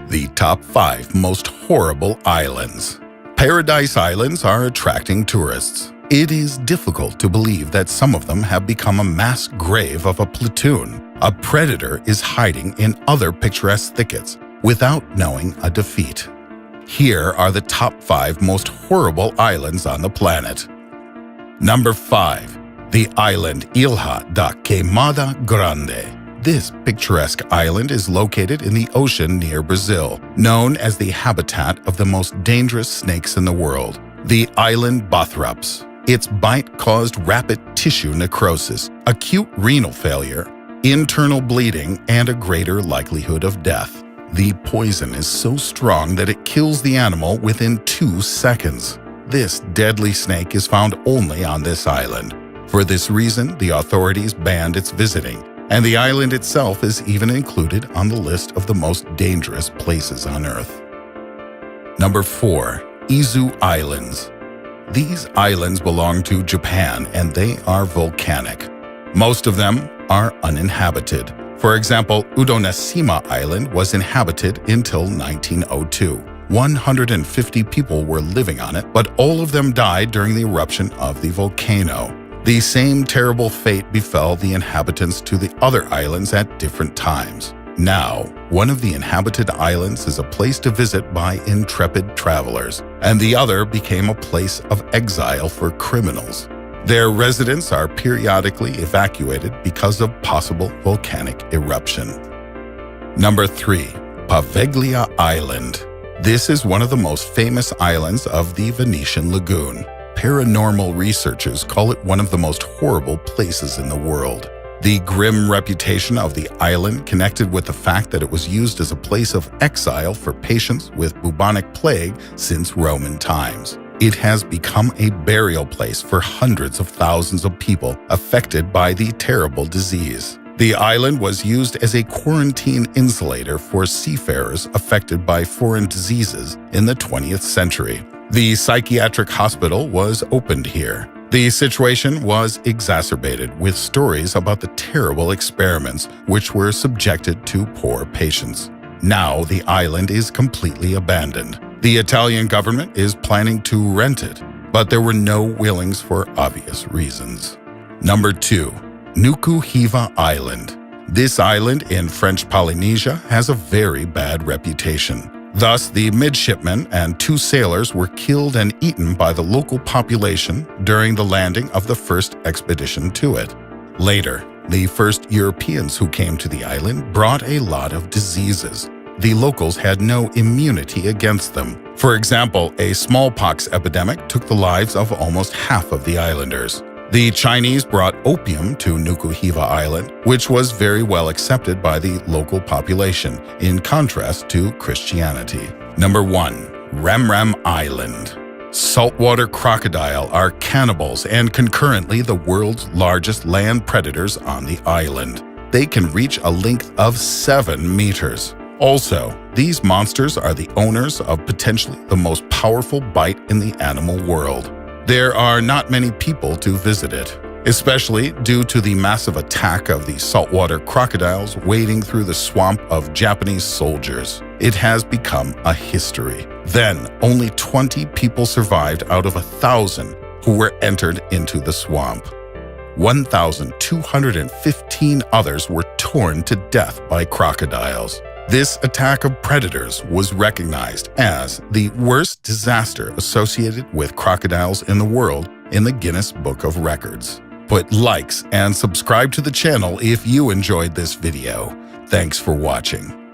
The top 5 most horrible islands. Paradise Islands are attracting tourists. It is difficult to believe that some of them have become a mass grave of a platoon. A predator is hiding in other picturesque thickets without knowing a defeat. Here are the top 5 most horrible islands on the planet. Number 5. The island Ilha da Queimada Grande. This picturesque island is located in the ocean near Brazil, known as the habitat of the most dangerous snakes in the world, the island Bothrops. Its bite caused rapid tissue necrosis, acute renal failure, internal bleeding, and a greater likelihood of death. The poison is so strong that it kills the animal within 2 seconds. This deadly snake is found only on this island. For this reason, the authorities banned its visiting, and the island itself is even included on the list of the most dangerous places on Earth. Number 4. Izu Islands. These islands belong to Japan, and they are volcanic. Most of them are uninhabited. For example, Udoneshima Island was inhabited until 1902. 150 people were living on it, but all of them died during the eruption of the volcano. The same terrible fate befell the inhabitants to the other islands at different times. Now, one of the inhabited islands is a place to visit by intrepid travelers, and the other became a place of exile for criminals. Their residents are periodically evacuated because of possible volcanic eruption. Number 3. Poveglia Island. This is one of the most famous islands of the Venetian Lagoon. Paranormal researchers call it one of the most horrible places in the world. The grim reputation of the island connected with the fact that it was used as a place of exile for patients with bubonic plague since Roman times. It has become a burial place for hundreds of thousands of people affected by the terrible disease. The island was used as a quarantine insulator for seafarers affected by foreign diseases in the 20th century. The psychiatric hospital was opened here. The situation was exacerbated with stories about the terrible experiments which were subjected to poor patients. Now the island is completely abandoned. The Italian government is planning to rent it, but there were no willings for obvious reasons. Number 2. Nuku-Hiva Island. This island in French Polynesia has a very bad reputation. Thus, the midshipmen and 2 sailors were killed and eaten by the local population during the landing of the first expedition to it. Later, the first Europeans who came to the island brought a lot of diseases. The locals had no immunity against them. For example, a smallpox epidemic took the lives of almost half of the islanders. The Chinese brought opium to Nuku-Hiva Island, which was very well accepted by the local population, in contrast to Christianity. Number 1. Rem Island. Saltwater crocodile are cannibals and concurrently the world's largest land predators on the island. They can reach a length of 7 meters. Also, these monsters are the owners of potentially the most powerful bite in the animal world. There are not many people to visit it, especially due to the massive attack of the saltwater crocodiles wading through the swamp of Japanese soldiers. It has become a history. Then, only 20 people survived out of 1,000 who were entered into the swamp. 1,215 others were torn to death by crocodiles. This attack of predators was recognized as the worst disaster associated with crocodiles in the world in the Guinness Book of Records. Put likes and subscribe to the channel if you enjoyed this video. Thanks for watching.